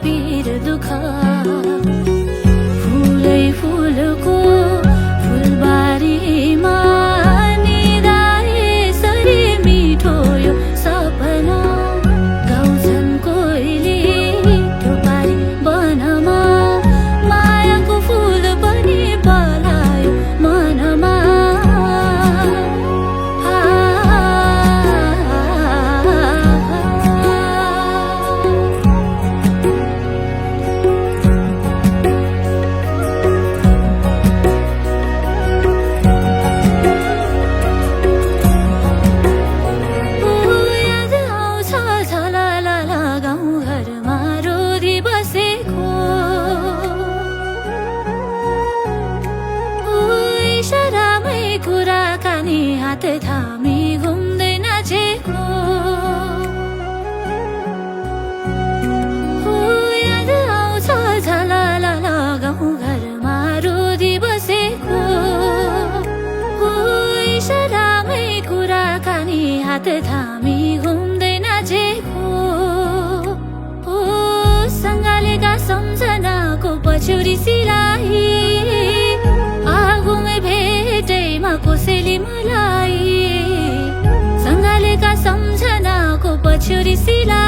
पीर दुख फुलै फुलको फुलबारीमा निदाए सरी मिठो यो सपना गाउँछन् कोइली त्यो पारी वनमा मायाको फुल पनि पलायो मनमा कुराकानी हात थामी घुम्दै नाचेको याद आउँछ झलल गाउँ घरमा रोधी बसेको इसारामै कुराकानी हात थामी घुम्दै नाचेको सँगालेका सम्झनाको पछ्यौरी सिलाई आगोमै भेटैमा कोसेली मलाई सँगालेका सम्झनाको पछ्यौरी सिलाई